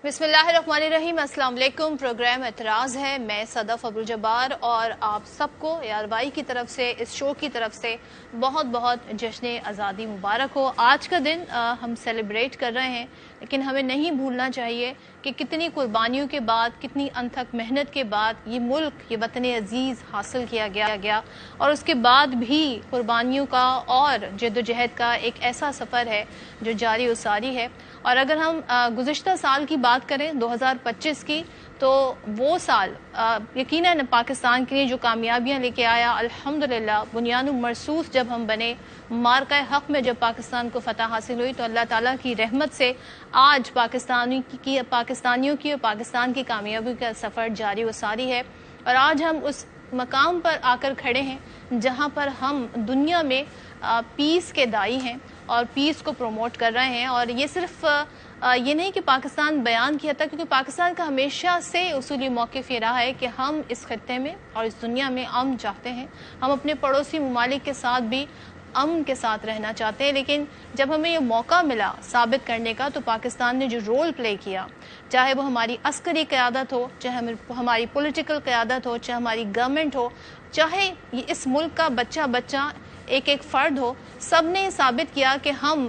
بسم اللہ الرحمن الرحیم۔ السلام علیکم۔ پروگرام اعتراض ہے، میں صدف عبدالجبار اور آپ سب کو ARY کی طرف سے، اس شو کی طرف سے بہت بہت جشن آزادی مبارک ہو۔ آج کا دن ہم سیلیبریٹ کر رہے ہیں، لیکن ہمیں نہیں بھولنا چاہیے کہ کتنی قربانیوں کے بعد، کتنی انتھک محنت کے بعد یہ ملک، یہ وطن عزیز حاصل کیا گیا اور اس کے بعد بھی قربانیوں کا اور جدوجہد کا ایک ایسا سفر ہے جو جاری و ساری ہے۔ اور اگر ہم گزشتہ سال کی بات کریں 2025 کی، تو وہ سال یقیناً پاکستان کے لیے جو کامیابیاں لے کے آیا، الحمدللہ بنیان مرصوص جب ہم بنے، معرکہ حق میں جب پاکستان کو فتح حاصل ہوئی، تو اللہ تعالیٰ کی رحمت سے آج پاکستانیوں کی اور پاکستان کی کامیابی کا سفر جاری و ساری ہے۔ اور آج ہم اس مقام پر آ کر کھڑے ہیں جہاں پر ہم دنیا میں پیس کے داعی ہیں اور پیس کو پروموٹ کر رہے ہیں۔ اور یہ صرف یہ نہیں کہ پاکستان بیان کیا تھا، کیونکہ پاکستان کا ہمیشہ سے اصولی موقف یہ رہا ہے کہ ہم اس خطے میں اور اس دنیا میں امن چاہتے ہیں، ہم اپنے پڑوسی ممالک کے ساتھ بھی امن کے ساتھ رہنا چاہتے ہیں۔ لیکن جب ہمیں یہ موقع ملا ثابت کرنے کا، تو پاکستان نے جو رول پلے کیا، چاہے وہ ہماری عسکری قیادت ہو، چاہے ہماری پولیٹیکل قیادت ہو، چاہے ہماری گورنمنٹ ہو، چاہے اس ملک کا بچہ ایک فرد ہو، سب نے ثابت کیا کہ ہم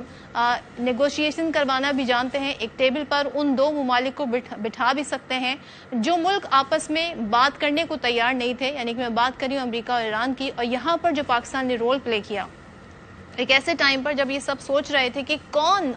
نیگوشیشن کروانا بھی جانتے ہیں، ایک ٹیبل پر ان دو ممالک کو بٹھا بھی سکتے ہیں جو ملک آپس میں بات کرنے کو تیار نہیں تھے، یعنی کہ میں بات کر رہی ہوں امریکہ اور ایران کی۔ اور یہاں پر جو پاکستان نے رول پلے کیا ایک ایسے ٹائم پر جب یہ سب سوچ رہے تھے کہ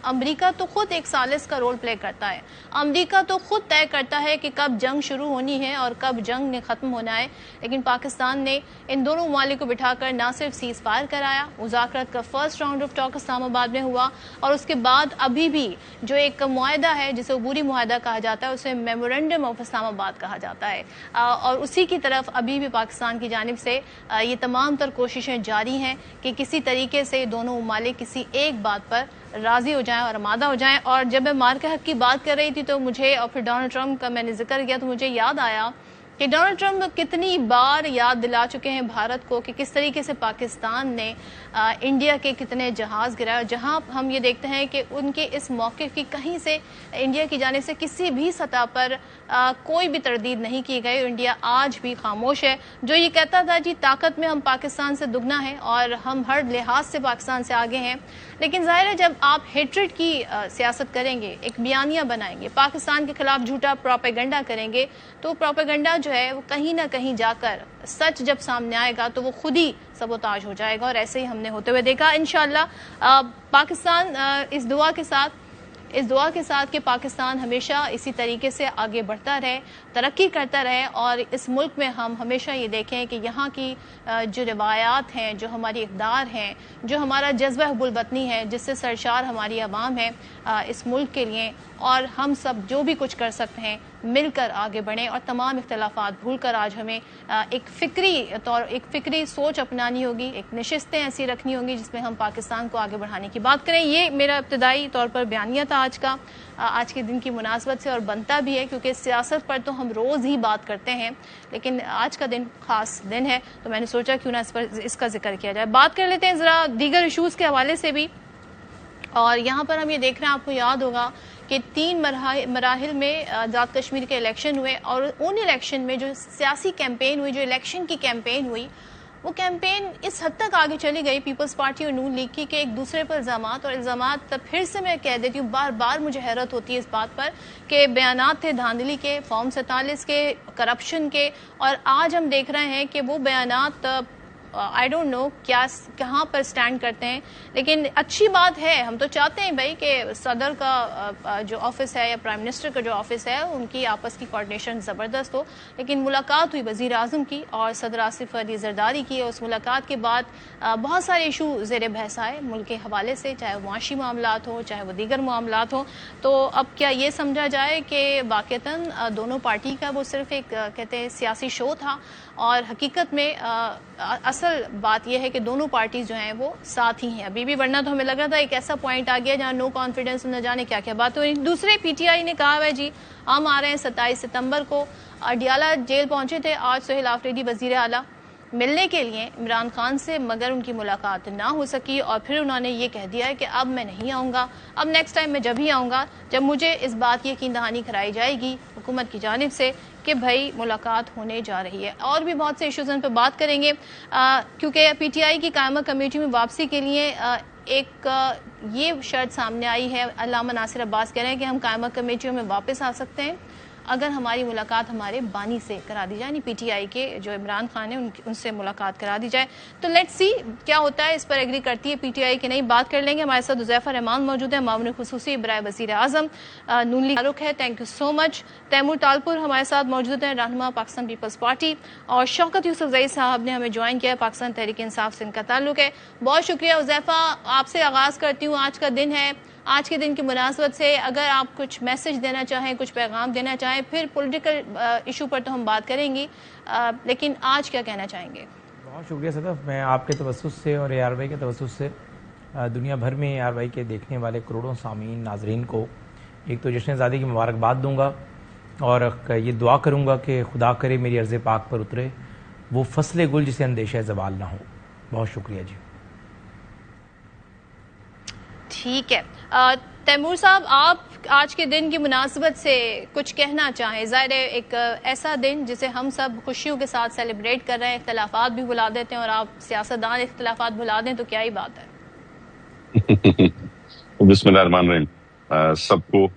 امریکہ تو خود ایک ثالث کا رول پلے کرتا ہے، امریکہ تو خود طے کرتا ہے کہ کب جنگ شروع ہونی ہے اور کب جنگ نے ختم ہونا ہے، لیکن پاکستان نے ان دونوں ممالک کو بٹھا کر نہ صرف سیز فائر کرایا، مذاکرات کا فرسٹ راؤنڈ آف ٹاک اسلام آباد میں ہوا، اور اس کے بعد ابھی بھی جو ایک معاہدہ ہے جسے عبوری معاہدہ کہا جاتا ہے، اسے میمورنڈم آف اسلام آباد کہا جاتا ہے، اور اسی کی طرف ابھی بھی پاکستان کی جانب سے یہ تمام تر کوششیں جاری ہیں کہ کسی طریقے سے دونوں ممالک کسی ایک بات پر راضی ہو جائیں اور آمادہ ہو جائیں۔ اور جب میں معرکہ حق کی بات کر رہی تھی تو مجھے، اور پھر ڈونلڈ ٹرمپ کا میں نے ذکر کیا، تو مجھے یاد آیا کہ ڈونلڈ ٹرمپ کتنی بار یاد دلا چکے ہیں بھارت کو کہ کس طریقے سے پاکستان نے انڈیا کے کتنے جہاز گرائے، جہاں ہم یہ دیکھتے ہیں کہ ان کے اس موقف کی کہیں سے انڈیا کی جانب سے کسی بھی سطح پر کوئی بھی تردید نہیں کی گئی۔ انڈیا آج بھی خاموش ہے، جو یہ کہتا تھا جی طاقت میں ہم پاکستان سے دگنا ہیں اور ہم ہر لحاظ سے پاکستان سے آگے ہیں، لیکن ظاہر ہے جب آپ ہیٹریڈ کی سیاست کریں گے، ایک بیانیہ بنائیں گے، پاکستان کے خلاف جھوٹا پروپیگنڈا کریں گے، تو پروپیگنڈا جو ہے وہ کہیں نہ کہیں جا کر سچ جب سامنے آئے گا تو وہ خود ہی سبوتاژ ہو جائے گا، اور ایسے ہی ہم نے ہوتے ہوئے دیکھا۔ انشاءاللہ پاکستان اس دعا کے ساتھ کہ پاکستان ہمیشہ اسی طریقے سے آگے بڑھتا رہے، ترقی کرتا رہے، اور اس ملک میں ہم ہمیشہ یہ دیکھیں کہ یہاں کی جو روایات ہیں، جو ہماری اقدار ہیں، جو ہمارا جذبہ حب الوطنی ہے، جس سے سرشار ہماری عوام ہے اس ملک کے لیے، اور ہم سب جو بھی کچھ کر سکتے ہیں مل کر آگے بڑھیں اور تمام اختلافات بھول کر آج ہمیں ایک فکری سوچ اپنانی ہوگی، ایک نشستیں ایسی رکھنی ہوں گی جس میں ہم پاکستان کو آگے بڑھانے کی بات کریں۔ یہ میرا ابتدائی طور پر بیانیہ تھا آج کے دن کی مناسبت سے، اور بنتا بھی ہے کیونکہ سیاست پر تو ہم روز ہی بات کرتے ہیں، لیکن آج کا دن خاص دن ہے، تو میں نے سوچا کیوں نہ اس کا ذکر کیا جائے۔ بات کر لیتے ہیں ذرا دیگر ایشوز کے حوالے سے بھی، اور یہاں پر ہم یہ دیکھ رہے ہیں، آپ کو یاد ہوگا کہ 3 مراحل میں آزاد کشمیر کے الیکشن ہوئے، اور ان الیکشن میں جو سیاسی کیمپین ہوئی، جو الیکشن کی کیمپین ہوئی، وہ کیمپین اس حد تک آگے چلی گئی پیپلز پارٹی اور نون لیگ کی کہ ایک دوسرے پر الزامات پھر سے میں کہہ دیتی ہوں، بار بار مجھے حیرت ہوتی ہے اس بات پر کہ بیانات تھے دھاندلی کے، فارم 47 کے، کرپشن کے، اور آج ہم دیکھ رہے ہیں کہ وہ بیانات آئی ڈونٹ نو کہاں پر سٹینڈ کرتے ہیں۔ لیکن اچھی بات ہے، ہم تو چاہتے ہیں بھائی کہ صدر کا جو آفس ہے یا پرائم منسٹر کا جو آفس ہے ان کی آپس کی کوارڈینیشن زبردست ہو، لیکن ملاقات ہوئی وزیر اعظم کی اور صدر آصف علی زرداری کی، اور اس ملاقات کے بعد بہت سارے ایشو زیر بحث آئے ملک کے حوالے سے، چاہے وہ معاشی معاملات ہوں، چاہے وہ دیگر معاملات ہوں۔ تو اب کیا یہ سمجھا جائے کہ واقعتاً دونوں پارٹی کا وہ صرف ایک کہتے ہیں سیاسی شو تھا، اور حقیقت میں اصل بات یہ ہے کہ دونوں پارٹیز جو ہیں وہ ساتھ ہی ہیں ابھی بھی، ورنہ تو ہمیں لگ رہا تھا ایک ایسا پوائنٹ آ گیا جہاں نو کانفیڈنس نہ جانے کیا کیا بات ہوئی۔ دوسرے پی ٹی آئی نے کہا ہے جی ہم آ رہے ہیں 27 ستمبر کو، اڈیالہ جیل پہنچے تھے آج سہیل آفریدی وزیر اعلیٰ، ملنے کے لیے عمران خان سے، مگر ان کی ملاقات نہ ہو سکی اور پھر انہوں نے یہ کہہ دیا ہے کہ اب میں نہیں آؤں گا، اب نیکسٹ ٹائم میں جب ہی آؤں گا جب مجھے اس بات کی یقین دہانی کرائی جائے گی حکومت کی جانب سے کہ بھائی ملاقات ہونے جا رہی ہے۔ اور بھی بہت سے ایشوز ان پہ بات کریں گے، کیونکہ پی ٹی آئی کی قائمہ کمیٹی میں واپسی کے لیے ایک یہ شرط سامنے آئی ہے۔ علامہ ناصر عباس کہہ رہے ہیں کہ ہم قائمہ کمیٹیوں میں واپس آ سکتے ہیں اگر ہماری ملاقات ہمارے بانی سے کرا دی جائے، یعنی پی ٹی آئی کے جو عمران خان ہیں ان سے ملاقات کرا دی جائے۔ تو لیٹس سی کیا ہوتا ہے، اس پر ایگری کرتی ہے پی ٹی آئی کہ نہیں، بات کر لیں گے۔ ہمارے ساتھ حذیفہ رحمان موجود ہے، معاون خصوصی برائے وزیر اعظم نون لیگ فاروق ہے، thank you so much. Taimur Talpur ہمارے ساتھ موجود ہیں، رہنما پاکستان پیپلز پارٹی، اور شوکت یوسف زئی صاحب نے ہمیں جوائن کیا ہے، پاکستان تحریک انصاف سے ان کا تعلق ہے۔ بہت شکریہ حذیفہ، آپ سے آغاز کرتی ہوں۔ آج کا دن ہے، آج کے دن کی مناسبت سے اگر آپ کچھ میسج دینا چاہیں، کچھ پیغام دینا چاہیں، پھر پولیٹیکل ایشو پر تو ہم بات کریں گی، لیکن آج کیا کہنا چاہیں گے؟ بہت شکریہ صدف، میں آپ کے توسط سے اور اے آر وائی کے توسط سے دنیا بھر میں اے آر وائی کے دیکھنے والے کروڑوں سامعین ناظرین کو ایک تو جشن آزادی کی مبارکباد دوں گا، اور یہ دعا کروں گا کہ خدا کرے میری عرض پاک پر اترے وہ فصل گل جسے اندیشہ زوال نہ ہو۔ بہت شکریہ جی۔ ٹھیک ہے، تیمور صاحب آپ آج کے دن کی مناسبت سے کچھ کہنا چاہیں؟ ظاہر ہے ایک ایسا دن جسے ہم سب خوشیوں کے ساتھ سیلیبریٹ کر رہے ہیں، اختلافات بھی بھلا دیتے ہیں، اور آپ سیاستدان اختلافات بھلا دیں تو کیا ہی بات ہے۔ بسم اللہ الرحمن الرحیم، سب کو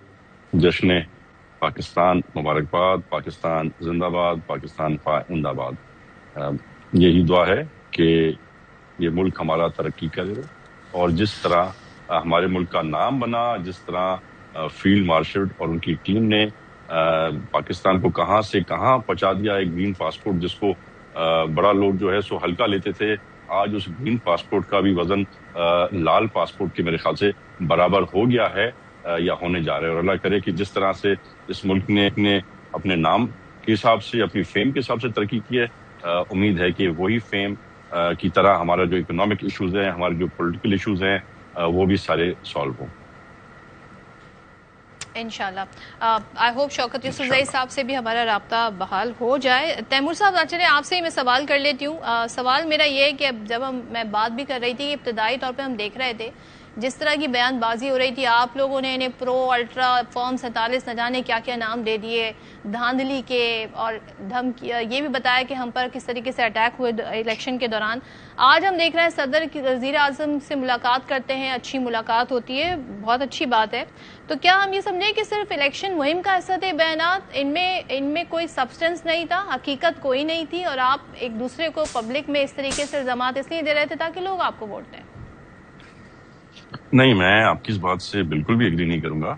جشن پاکستان مبارکباد، پاکستان زندہ باد، پاکستان پائند آباد۔ یہی دعا ہے کہ یہ ملک ہمارا ترقی کرے، اور جس طرح ہمارے ملک کا نام بنا، جس طرح فیلڈ مارشل اور ان کی ٹیم نے پاکستان کو کہاں سے کہاں پہنچا دیا، ایک گرین پاسپورٹ جس کو بڑا لوگ جو ہے سو ہلکا لیتے تھے، آج اس گرین پاسپورٹ کا بھی وزن لال پاسپورٹ کے میرے خیال سے برابر ہو گیا ہے یا ہونے جا رہا ہے۔ اور اللہ کرے کہ جس طرح سے اس ملک نے اپنے نام کے حساب سے، اپنی فیم کے حساب سے ترقی کی ہے، امید ہے کہ وہی فیم کی طرح ہمارا جو اکنامک ایشوز ہیں، ہمارے جو پولیٹیکل ایشوز ہیں، وہ بھی سارے سالو ہوں انشاءاللہ۔ آئی ہوپ شوکت یوسف زئی صاحب سے بھی ہمارا رابطہ بحال ہو جائے۔ تیمور صاحب چلے آپ سے ہی میں سوال کر لیتی ہوں۔ سوال میرا یہ ہے کہ جب میں بات بھی کر رہی تھی، ابتدائی طور پہ ہم دیکھ رہے تھے جس طرح کی بیان بازی ہو رہی تھی، آپ لوگوں نے انہیں پرو الٹرا فارم 47 نہ جانے کیا کیا نام دے دیے، دھاندلی کے اور دھمکی، یہ بھی بتایا کہ ہم پر کس طریقے سے اٹیک ہوئے الیکشن کے دوران۔ آج ہم دیکھ رہے ہیں صدر وزیر اعظم سے ملاقات کرتے ہیں، اچھی ملاقات ہوتی ہے، بہت اچھی بات ہے۔ تو کیا ہم یہ سمجھیں کہ صرف الیکشن مہم کا حصہ تھے بیانات، ان میں کوئی سبسٹنس نہیں تھا، حقیقت کوئی نہیں تھی، اور آپ ایک دوسرے کو پبلک میں اس طریقے سے الزامات اس لیے دے رہے تھے تاکہ لوگ آپ کو ووٹ دیں؟ نہیں، میں آپ کی اس بات سے بالکل بھی ایگری نہیں کروں گا۔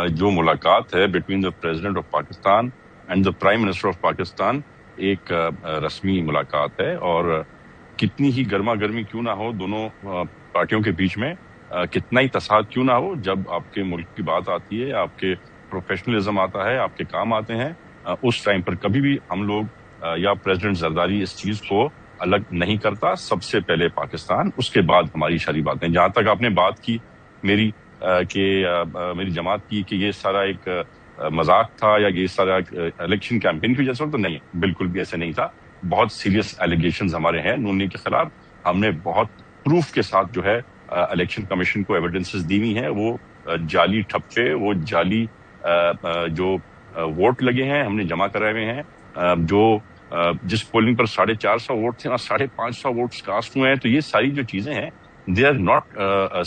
جو ملاقات ہے between the president of Pakistan and the prime minister of Pakistan ایک رسمی ملاقات ہے، اور کتنی ہی گرما گرمی کیوں نہ ہو دونوں پارٹیوں کے بیچ میں، کتنا ہی تصاد کیوں نہ ہو، جب آپ کے ملک کی بات آتی ہے، آپ کے پروفیشنلزم آتا ہے، آپ کے کام آتے ہیں، اس ٹائم پر کبھی بھی ہم لوگ یا پریزیڈنٹ زرداری اس چیز کو الگ نہیں کرتا۔ سب سے پہلے پاکستان، اس کے بعد ہماری ساری باتیں۔ جہاں تک آپ نے بات کی میری میری جماعت کی کہ یہ سارا ایک مذاق تھا یا یہ سارا الیکشن کیمپین کی وجہ سے، تو نہیں، بالکل بھی ایسے نہیں تھا۔ بہت سیریس ایلیگیشنز ہمارے ہیں نون لیگ کے خلاف، ہم نے بہت پروف کے ساتھ جو ہے الیکشن کمیشن کو ایویڈنسز دی ہوئی ہیں، وہ جعلی ٹھپے، وہ جعلی جو ووٹ لگے ہیں ہم نے جمع کرائے ہوئے ہیں، جو جس پولنگ پر 450 ووٹ تھے وہاں 550 ووٹس کاسٹ ہوئے ہیں۔ تو یہ ساری جو چیزیں ہیں دے آر ناٹ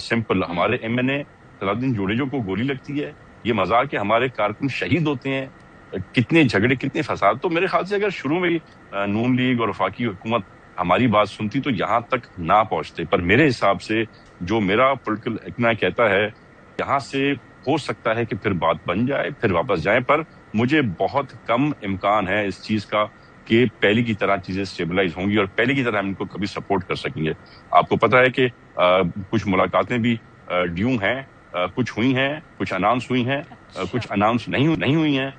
سمپل۔ ہمارے ایم این اے صلاح الدین جوڑیجو کو گولی لگتی ہے، یہ مذاق ہے، ہمارے کارکن شہید ہوتے ہیں، کتنے جھگڑے، کتنے فساد۔ تو میرے خیال سے اگر شروع میں نون لیگ اور وفاقی حکومت ہماری بات سنتی تو یہاں تک نہ پہنچتے، پر میرے حساب سے جو میرا پولیٹیکل اکنا کہتا ہے، یہاں سے ہو سکتا ہے کہ پھر بات بن جائے، پھر واپس جائیں، پر مجھے بہت کم امکان ہے اس چیز کا کہ پہلے کی طرح چیزیں اسٹیبلائز ہوں گی اور پہلے کی طرح ہم ان کو کبھی سپورٹ کر سکیں گے۔ آپ کو پتہ ہے کہ کچھ ملاقاتیں بھی ڈیو ہیں، کچھ ہوئی ہیں، کچھ اناؤنس ہوئی ہیں، کچھ اناؤنس نہیں ہوئی ہیں،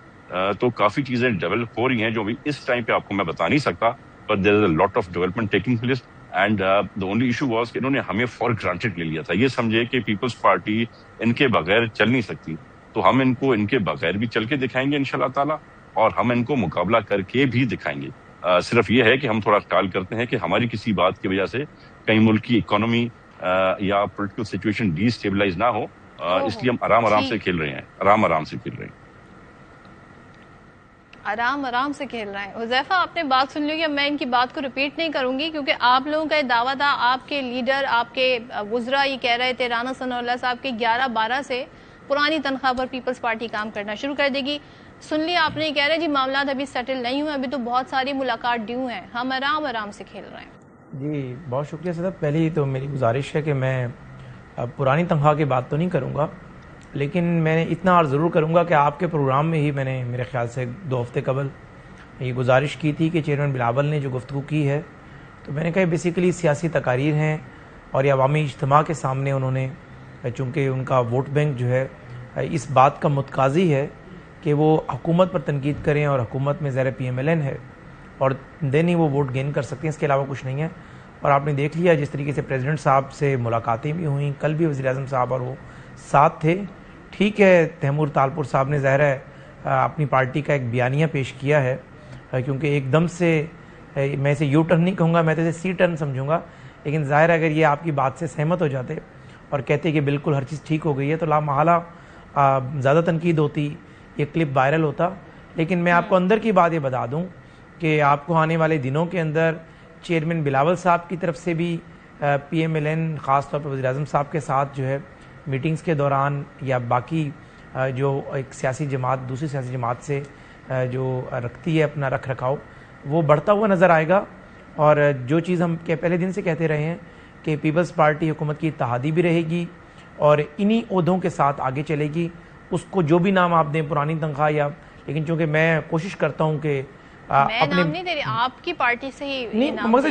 تو کافی چیزیں ڈیولپ ہو رہی ہیں جو ابھی اس ٹائم پہ آپ کو میں بتا نہیں سکتا، پر there is a lot of development taking place, and the only issue was کہ انہوں نے ہمیں فار گرانٹیڈ لے لیا تھا۔ یہ سمجھے کہ پیپلز پارٹی ان کے بغیر چل نہیں سکتی، تو ہم ان کو ان کے بغیر بھی چل کے دکھائیں گے انشاءاللہ تعالی، اور ہم ان کو مقابلہ کر کے بھی دکھائیں گے۔ صرف یہ ہے کہ ہم تھوڑا خیال کرتے ہیں کہ ہماری کسی بات کی وجہ سے کہیں ملک کی اکانومی یا پولیٹیکل سچویشن ڈی اسٹیبلائز نہ ہو، اس لیے ہم آرام سے کھیل رہے ہیں، آرام سے کھیل رہے ہیں، آرام سے کھیل رہے ہیں۔ حذیفہ آپ نے بات سن لی، میں ان کی بات کو ریپیٹ نہیں کروں گی کیونکہ آپ لوگوں کا یہ دعویٰ تھا، آپ کے لیڈر، آپ کے وزراء یہ کہہ رہے تھے، رانا ثناء اللہ صاحب کے 11-12 سے پرانی تنخواہ پر پیپلز پارٹی کام کرنا شروع کر دے گی۔ سن لیا آپ نے، کہہ رہے جی معاملات ابھی سیٹل نہیں ہوئے، ابھی تو بہت ساری ملاقات ڈیو ہیں، ہم آرام سے کھیل رہے ہیں۔ جی بہت شکریہ صدف۔ پہلی تو میری گزارش ہے کہ میں پرانی تنخواہ کی بات تو نہیں کروں گا، لیکن میں نے اتنا عرض ضرور کروں گا کہ آپ کے پروگرام میں ہی میں نے میرے خیال سے 2 ہفتے قبل یہ گزارش کی تھی کہ چیئرمین بلاول نے جو گفتگو کی ہے، تو میں نے کہا بیسیکلی سیاسی تقاریر ہیں اور یہ عوامی اجتماع کے سامنے انہوں نے، چونکہ ان کا ووٹ بینک جو ہے اس بات کا متقاضی ہے کہ وہ حکومت پر تنقید کریں، اور حکومت میں زیر PMLN ہے اور دین ہی وہ ووٹ گین کر سکتے ہیں، اس کے علاوہ کچھ نہیں ہے۔ اور آپ نے دیکھ لیا جس طریقے سے پریزیڈنٹ صاحب سے ملاقاتیں بھی ہوئیں، کل بھی وزیر اعظم صاحب اور وہ ساتھ تھے۔ ٹھیک ہے، تیمور تالپور صاحب نے ظاہر ہے اپنی پارٹی کا ایک بیانیہ پیش کیا ہے، کیونکہ ایک دم سے میں اسے یو ٹرن نہیں کہوں گا، میں تو اسے سی ٹرن سمجھوں گا، لیکن ظاہر ہے اگر یہ آپ کی بات سے سہمت ہو جاتے اور کہتے کہ بالکل ہر چیز ٹھیک ہو گئی ہے تو لا محالہ زیادہ تنقید ہوتی، یہ کلپ وائرل ہوتا۔ لیکن میں آپ کو اندر کی بات یہ بتا دوں کہ آپ کو آنے والے دنوں کے اندر چیئرمین بلاول صاحب کی طرف سے بھی PMLN خاص طور پر وزیر اعظم صاحب کے ساتھ جو ہے میٹنگز کے دوران یا باقی جو ایک سیاسی جماعت دوسری سیاسی جماعت سے جو رکھتی ہے اپنا رکھ رکھاؤ، وہ بڑھتا ہوا نظر آئے گا۔ اور جو چیز ہم پہلے دن سے کہتے رہے ہیں کہ پیپلز پارٹی حکومت کی اتحادی بھی رہے گی اور انہی عہدوں کے ساتھ آگے چلے گی، اس کو جو بھی نام آپ دیں، پرانی تنخواہ یا، لیکن چونکہ میں کوشش کرتا ہوں کہ میں نام نہیں دے رہی، آپ کی پارٹی سے ہی نہیں، نام مجھے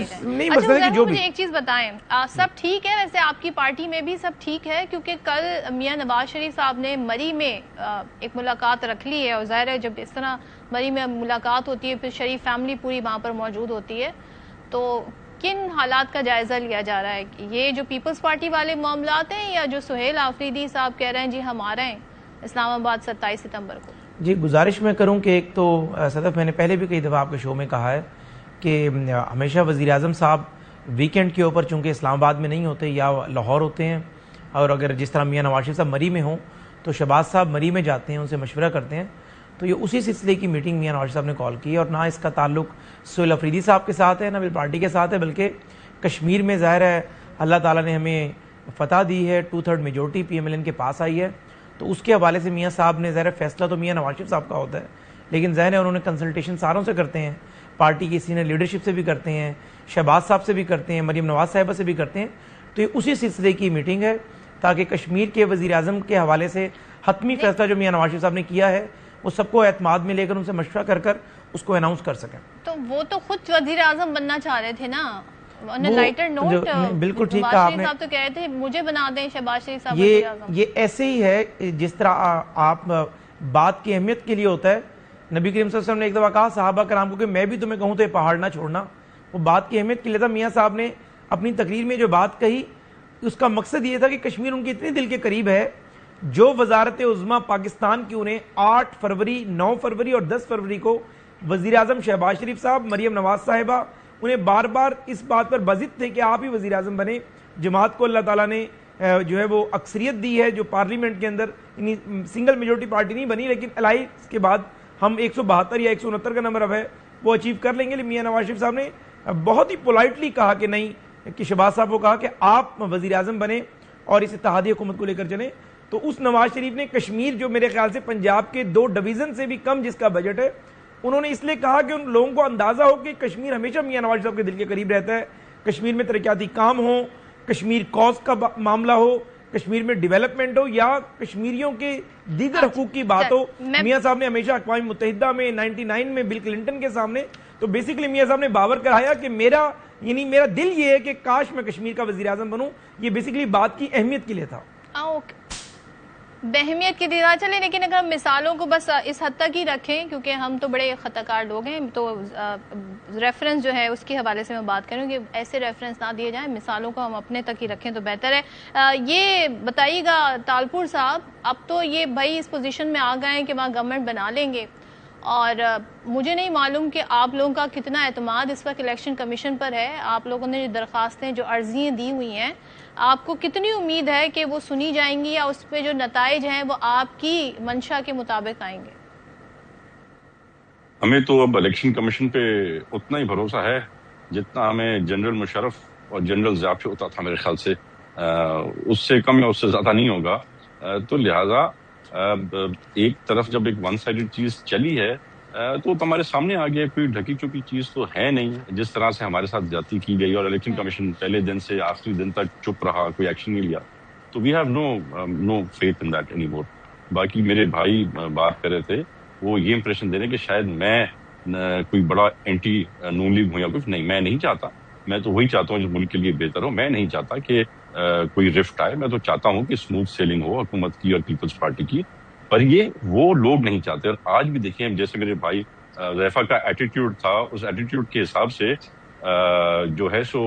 ایک چیز بتائیں، سب ٹھیک ہے؟ ویسے آپ کی پارٹی میں بھی سب ٹھیک ہے؟ کیونکہ کل میاں نواز شریف صاحب نے مری میں ایک ملاقات رکھ لی ہے، اور ظاہر ہے جب اس طرح مری میں ملاقات ہوتی ہے پھر شریف فیملی پوری وہاں پر موجود ہوتی ہے، تو کن حالات کا جائزہ لیا جا رہا ہے؟ یہ جو پیپلز پارٹی والے معاملات ہیں یا جو سہیل آفریدی صاحب کہہ رہے ہیں جی ہم آ رہے ہیں اسلام آباد 27 ستمبر کو؟ جی گزارش میں کروں کہ ایک تو صدف میں نے پہلے بھی کئی دفعہ آپ کے شو میں کہا ہے کہ ہمیشہ وزیر اعظم صاحب ویکینڈ کے اوپر چونکہ اسلام آباد میں نہیں ہوتے یا لاہور ہوتے ہیں، اور اگر جس طرح میاں نواز شریف صاحب مری میں ہوں تو شہباز صاحب مری میں جاتے ہیں، ان سے مشورہ کرتے ہیں، تو یہ اسی سلسلے کی میٹنگ میاں نواز شریف صاحب نے کال کی، اور نہ اس کا تعلق سہیل آفریدی صاحب کے ساتھ ہے نہ پارٹی کے ساتھ ہے، بلکہ کشمیر میں ظاہر ہے اللہ تعالیٰ نے ہمیں فتح دی ہے، 2/3 میجورٹی PMLN کے پاس آئی ہے، تو اس کے حوالے سے میاں صاحب نے ظاہر فیصلہ تو میاں نواز شریف صاحب کا ہوتا ہے، لیکن ظاہر ہے انہوں نے کنسلٹیشن ساروں سے کرتے ہیں، پارٹی کی سینئر لیڈرشپ سے بھی کرتے ہیں، شہباز صاحب سے بھی کرتے ہیں، مریم نواز صاحبہ سے بھی کرتے ہیں، تو یہ اسی سلسلے کی میٹنگ ہے تاکہ کشمیر کے وزیر اعظم کے حوالے سے حتمی فیصلہ جو میاں نواز شریف صاحب نے کیا ہے وہ سب کو اعتماد میں لے کر ان سے مشورہ کر اس کو اناؤنس کر سکیں۔ تو وہ تو خود وزیر اعظم بننا چاہ رہے تھے نا، لائٹر نوٹ بالکل ٹھیک کہا آپ نے، صاحب تو کہہ رہے تھے مجھے بنا دیں شہباز شریف صاحب وزیر اعظم۔ یہ ایسے ہی ہے جس طرح آپ بات کی اہمیت کے لیے ہوتا ہے، نبی کریم صلی اللہ علیہ وسلم نے ایک دفعہ کہا صحابہ کرام کو کہ میں بھی تمہیں کہوں تو یہ پہاڑ نہ چھوڑنا، وہ بات کی اہمیت کے لیے تھا۔ میاں صاحب نے اپنی تقریر میں جو بات کہی اس کا مقصد یہ تھا کہ کشمیر ان کے اتنے دل کے قریب ہے، جو وزارت عظمیٰ پاکستان کی انہیں 8 فروری 9 فروری اور 10 فروری کو وزیر اعظم شہباز شریف صاحب، مریم نواز صاحبہ انہیں بار بار اس بات پر بضد تھے کہ آپ ہی وزیر اعظم بنے، جماعت کو اللہ تعالیٰ نے جو ہے وہ اکثریت دی ہے جو پارلیمنٹ کے اندر سنگل میجورٹی پارٹی نہیں بنی، لیکن الائنس کے بعد ہم 172 یا 169 کا نمبر اب ہے وہ اچیو کر لیں گے۔ میاں نواز شریف صاحب نے بہت ہی پولائٹلی کہا کہ نہیں، کہ شہباز صاحب کو کہا کہ آپ وزیر اعظم بنے اور اس اتحادی حکومت کو لے کر چلیں، تو اس نواز شریف نے کشمیر جو میرے خیال سے پنجاب کے 2 ڈویژن سے بھی کم جس کا بجٹ ہے، انہوں نے اس لیے کہا کہ ان لوگوں کو اندازہ ہو کہ کشمیر ہمیشہ میاں نواز صاحب کے دل کے قریب رہتا ہے، کشمیر میں ترقیاتی کام ہو، کشمیر کوز کا معاملہ ہو، کشمیر میں ڈیولپمنٹ ہو یا کشمیریوں کے دیگر حقوق کی بات ہو۔ میاں صاحب نے ہمیشہ اقوام متحدہ میں 99 میں بل کلنٹن کے سامنے تو بیسیکلی میاں صاحب نے باور کرایا کہ میرا دل یہ ہے کہ کاش میں کشمیر کا وزیر اعظم بنوں، یہ بیسیکلی بات کی اہمیت کے لیے تھا، بہمیت کی دیدار چلے۔ لیکن اگر ہم مثالوں کو بس اس حد تک ہی رکھیں، کیونکہ ہم تو بڑے خطا کار لوگ ہیں، تو ریفرنس جو ہے اس کے حوالے سے میں بات کروں کہ ایسے ریفرنس نہ دیے جائیں، مثالوں کو ہم اپنے تک ہی رکھیں تو بہتر ہے۔ یہ بتائیے گا تالپور صاحب، اب تو یہ بھائی اس پوزیشن میں آ گئے ہیں کہ وہاں گورنمنٹ بنا لیں گے، اور مجھے نہیں معلوم کہ آپ لوگوں کا کتنا اعتماد اس وقت الیکشن کمیشن پر ہے. آپ لوگوں نے جو درخواستیں جو عرضیاں دی ہوئی ہیں, آپ کو کتنی امید ہے کہ وہ سنی جائیں گی یا اس پہ جو نتائج ہیں وہ آپ کی منشا کے مطابق آئیں گے؟ ہمیں تو اب الیکشن کمیشن پہ اتنا ہی بھروسہ ہے جتنا ہمیں جنرل مشرف اور جنرل ضیاء پہ ہوتا تھا. میرے خیال سے اس سے کم یا اس سے زیادہ نہیں ہوگا. تو لہٰذا ایک طرف جب ایک ون سائیڈڈ چیز چلی ہے تو ہمارے سامنے آ گیا, کوئی ڈھکی چپی چیز تو ہے نہیں. جس طرح سے ہمارے ساتھ زیادتی کی گئی اور الیکشن کمیشن پہلے دن سے آخری دن تک چپ رہا, کوئی ایکشن نہیں لیا, تو we have no faith in that any more. باقی میرے بھائی بات کر رہے تھے, وہ یہ امپریشن دے رہے ہیں کہ شاید میں کوئی بڑا اینٹی نون لیگ ہوں یا کچھ. نہیں, میں نہیں چاہتا. میں تو وہی چاہتا ہوں جو ملک کے لیے بہتر ہو. میں نہیں چاہتا کہ کوئی رفٹ آئے. میں تو چاہتا ہوں کہ اسموتھ سیلنگ ہو حکومت کی اور پیپلز پارٹی کی. پر یہ وہ لوگ نہیں چاہتے. اور آج بھی دیکھیں, جیسے میرے بھائی ریفا کا ایٹیٹیوڈ تھا, اس ایٹیٹیوڈ کے حساب سے جو ہے سو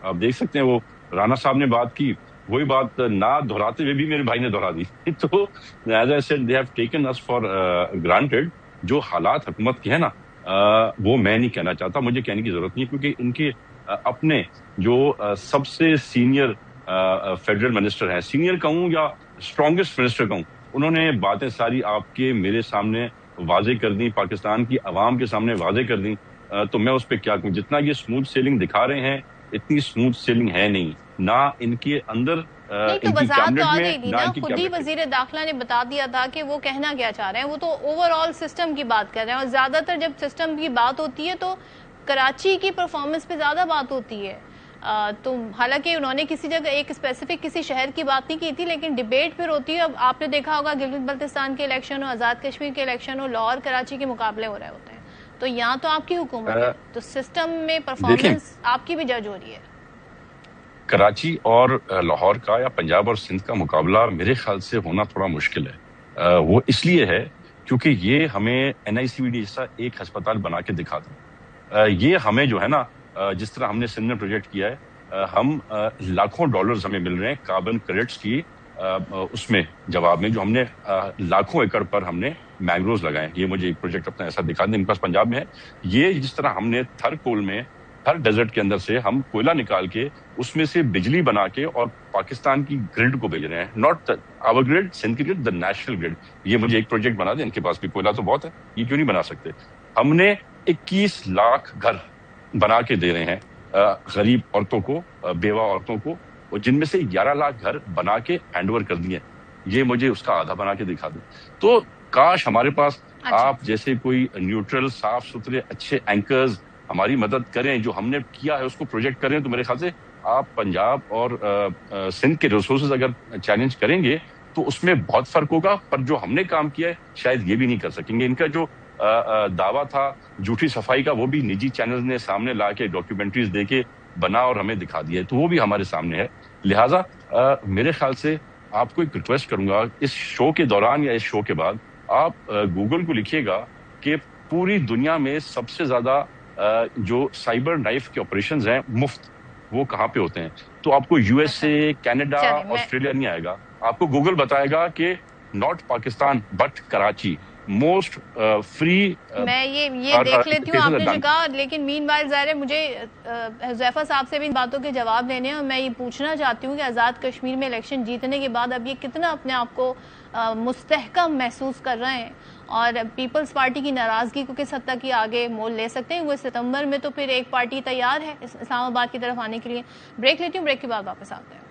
آپ دیکھ سکتے ہیں, وہ رانا صاحب نے بات کی, وہی بات نہ دہراتے ہوئے بھی میرے بھائی نے دہرا دی. تو as I said they have taken us for granted. جو حالات حکومت کے ہیں نا, وہ میں نہیں کہنا چاہتا, مجھے کہنے کی ضرورت نہیں, کیونکہ ان کے اپنے جو سب سے سینئر فیڈرل منسٹر ہیں, سینئر کہوں یا اسٹرانگسٹ منسٹر کہوں, انہوں نے باتیں ساری آپ کے میرے سامنے واضح کر دیں, پاکستان کی عوام کے سامنے واضح کر دیں. تو میں اس پہ کیا کہوں. جتنا یہ اسموتھ سیلنگ دکھا رہے ہیں اتنی اسموتھ سیلنگ ہے نہیں, نہ ان کے اندر تو وضاحت تو آ گئی تھی نا. خود ہی وزیر داخلہ نے بتا دیا تھا کہ وہ کہنا کیا چاہ رہے ہیں. وہ تو اوور آل سسٹم کی بات کر رہے ہیں, اور زیادہ تر جب سسٹم کی بات ہوتی ہے تو کراچی کی پرفارمنس پہ زیادہ بات ہوتی ہے. تو حالانکہ انہوں نے کسی جگہ ایک اسپیسیفک کسی شہر کی بات نہیں کی تھی, لیکن ڈیبیٹ پھر ہوتی ہے. اب آپ نے دیکھا ہوگا گلگت بلتستان کے الیکشن ہو, آزاد کشمیر کے الیکشن ہو, لاہور کراچی کے مقابلے ہو رہے ہوتے ہیں. تو یہاں تو آپ کی حکومت ہے, تو سسٹم میں پرفارمنس آپ کی بھی جج ہو رہی ہے. کراچی اور لاہور کا یا پنجاب اور سندھ کا مقابلہ میرے خیال سے ہونا تھوڑا مشکل ہے. وہ اس لیے ہے کیونکہ یہ ہمیں NICVD جیسا ایک ہسپتال بنا کے دکھاتا. یہ ہمیں جو ہے نا, جس طرح ہم نے سندھ میں پروجیکٹ کیا ہے, ہم لاکھوں ڈالرز ہمیں مل رہے ہیں کاربن کریڈٹس کی اس میں جواب میں, جو ہم نے لاکھوں ایکڑ پر ہم نے مینگروز لگائے. یہ مجھے ایک پروجیکٹ اپنا ایسا دکھا دیں, ان کے پاس پنجاب میں ہے. یہ جس طرح ہم نے تھر کول میں, ہر ڈیزرٹ کے اندر سے ہم کوئلہ نکال کے اس میں سے بجلی بنا کے اور پاکستان کی گرڈ کو بھیج رہے ہیں. ناٹ آور گرڈ, سندھ کی گرڈ, دا نیشنل گرڈ. یہ مجھے ایک پروجیکٹ بنا دیں, ان کے پاس بھی کوئلہ تو بہت ہے, یہ کیوں نہیں بنا سکتے. ہم نے 21 لاکھ گھر بنا کے دے رہے ہیں غریب عورتوں کو, بیوہ عورتوں کو, اور جن میں سے 11 لاکھ گھر بنا کے ہینڈ اوور کر دیے. یہ مجھے اس کا آدھا بنا کے دکھا دیں. تو کاش ہمارے پاس آپ جیسے کوئی نیوٹرل, صاف ستھرے, اچھے اینکرز ہماری مدد کریں. جو ہم نے کیا ہے اس کو پروجیکٹ کریں. تو میرے خیال سے آپ پنجاب اور سندھ کے ریسورسز اگر چیلنج کریں گے تو اس میں بہت فرق ہوگا. پر جو ہم نے کام کیا ہے شاید یہ بھی نہیں کر سکیں گے. ان کا جو دعویٰ تھا جھوٹی صفائی کا, وہ بھی نجی چینلز نے سامنے لا کے ڈاکیومنٹریز دے کے بنا اور ہمیں دکھا دیا ہے, تو وہ بھی ہمارے سامنے ہے. لہٰذا میرے خیال سے آپ کو ایک ریکویسٹ کروں گا, اس شو کے دوران یا اس شو کے بعد آپ گوگل کو لکھیے گا کہ پوری دنیا میں سب سے زیادہ جو سائبر نائف کے آپریشنز ہیں مفت, وہ کہاں پہ ہوتے ہیں. تو آپ کو USA, کینیڈا, آسٹریلیا نہیں آئے گا. آپ کو گوگل بتائے گا کہ not Pakistan but Karachi most free. میں یہ دیکھ لیتی ہوں آپ نے جو کہا, لیکن مین وائل ظاہر ہے مجھے حذیفہ صاحب سے بھی ان باتوں کے جواب دینے ہیں. اور میں یہ پوچھنا چاہتی ہوں کہ آزاد کشمیر میں الیکشن جیتنے کے بعد اب یہ کتنا اپنے آپ کو مستحکم محسوس کر رہے ہیں, اور پیپلز پارٹی کی ناراضگی کو کس حد تک یہ آگے مول لے سکتے ہیں. وہ ستمبر میں تو پھر ایک پارٹی تیار ہے اسلام آباد کی طرف آنے کے لیے. بریک لیتی ہوں, بریک کے بعد واپس آتے ہیں.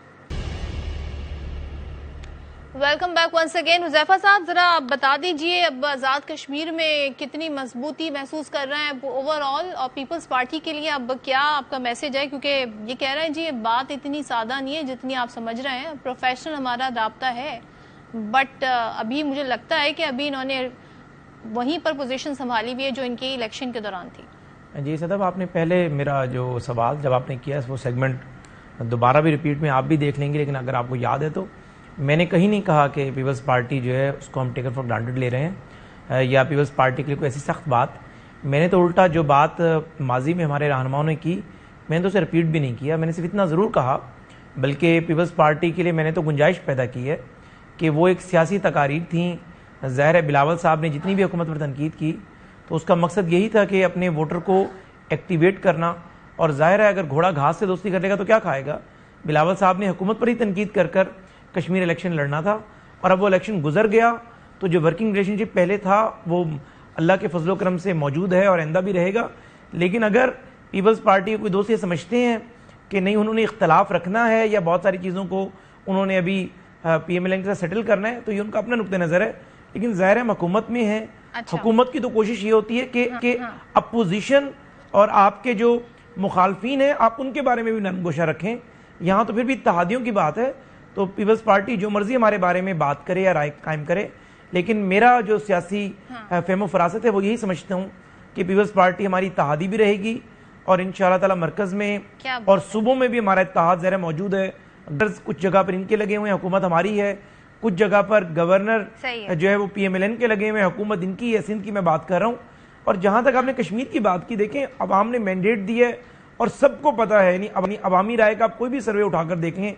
Welcome back once again. Huzaifa sahab, ذرا آپ بتا دیجئے اب آزاد کشمیر میں کتنی مضبوطی محسوس کر رہے ہیں اوور آل, اور پیپلز پارٹی کے لیے اب کیا آپ کا میسج ہے, کیونکہ یہ کہہ رہے ہیں جی یہ بات اتنی سادہ نہیں ہے جتنی آپ سمجھ رہے ہیں. پروفیشنل ہمارا رابطہ ہے, بٹ ابھی مجھے لگتا ہے کہ ابھی انہوں نے وہیں پر پوزیشن سنبھالی ہوئی ہے جو ان کی الیکشن کے دوران تھی. جی صدف, آپ نے پہلے میرا جو سوال جب آپ نے کیا وہ سیگمنٹ دوبارہ بھی ریپیٹ میں آپ بھی دیکھ لیں گے, لیکن اگر آپ کو یاد ہے تو میں نے کہیں نہیں کہا کہ پیپلز پارٹی جو ہے اس کو ہم ٹیکن فار گرانٹیڈ لے رہے ہیں یا پیپلز پارٹی کے لیے کوئی ایسی سخت بات. میں نے تو الٹا جو بات ماضی میں ہمارے رہنماؤں نے کی میں نے تو اسے ریپیٹ بھی نہیں کیا. میں نے صرف اتنا ضرور کہا, بلکہ پیپلز پارٹی کے لیے میں نے تو گنجائش پیدا کی ہے کہ وہ ایک سیاسی تقاریر تھیں. ظاہر ہے بلاول صاحب نے جتنی بھی حکومت پر تنقید کی تو اس کا مقصد یہی تھا کہ اپنے ووٹر کو ایکٹیویٹ کرنا. اور ظاہر ہے اگر گھوڑا گھاس سے دوستی کرے گا تو کیا کھائے گا. بلاول صاحب نے حکومت پر ہی تنقید کر کشمیر الیکشن لڑنا تھا, اور اب وہ الیکشن گزر گیا تو جو ورکنگ ریلیشن شپ پہلے تھا وہ اللہ کے فضل و کرم سے موجود ہے اور آئندہ بھی رہے گا. لیکن اگر پیپلز پارٹی کوئی دوست یہ سمجھتے ہیں کہ نہیں انہوں نے اختلاف رکھنا ہے یا بہت ساری چیزوں کو انہوں نے ابھی پی ایم ایل این کے ساتھ سیٹل کرنا ہے, تو یہ ان کا اپنا نقطہ نظر ہے. لیکن ظاہر ہے حکومت میں ہے, حکومت کی تو کوشش یہ ہوتی ہے کہ اپوزیشن اور آپ کے جو مخالفین ہیں آپ ان کے بارے میں بھی نرم گوشہ رکھیں. یہاں تو پھر بھی اتحادیوں کی بات ہے, تو پیپلز پارٹی جو مرضی ہمارے بارے میں بات کرے یا رائے قائم کرے, لیکن میرا جو سیاسی فہم و فراست ہے وہ یہی سمجھتا ہوں کہ پیپلز پارٹی ہماری اتحادی بھی رہے گی, اور انشاءاللہ تعالی مرکز میں اور صوبوں میں بھی ہمارا اتحاد ذرا موجود ہے. اگر کچھ جگہ پر ان کے لگے ہوئے ہیں, حکومت ہماری ہے, کچھ جگہ پر گورنر جو ہے وہ پی ایم ایل این کے لگے ہوئے ہیں, حکومت ان کی ہے, سندھ کی میں بات کر رہا ہوں. اور جہاں تک آپ نے کشمیر کی بات کی, دیکھیں عوام نے مینڈیٹ دی ہے اور سب کو پتا ہے, یعنی عوامی رائے کا آپ کوئی بھی سروے اٹھا کر دیکھیں,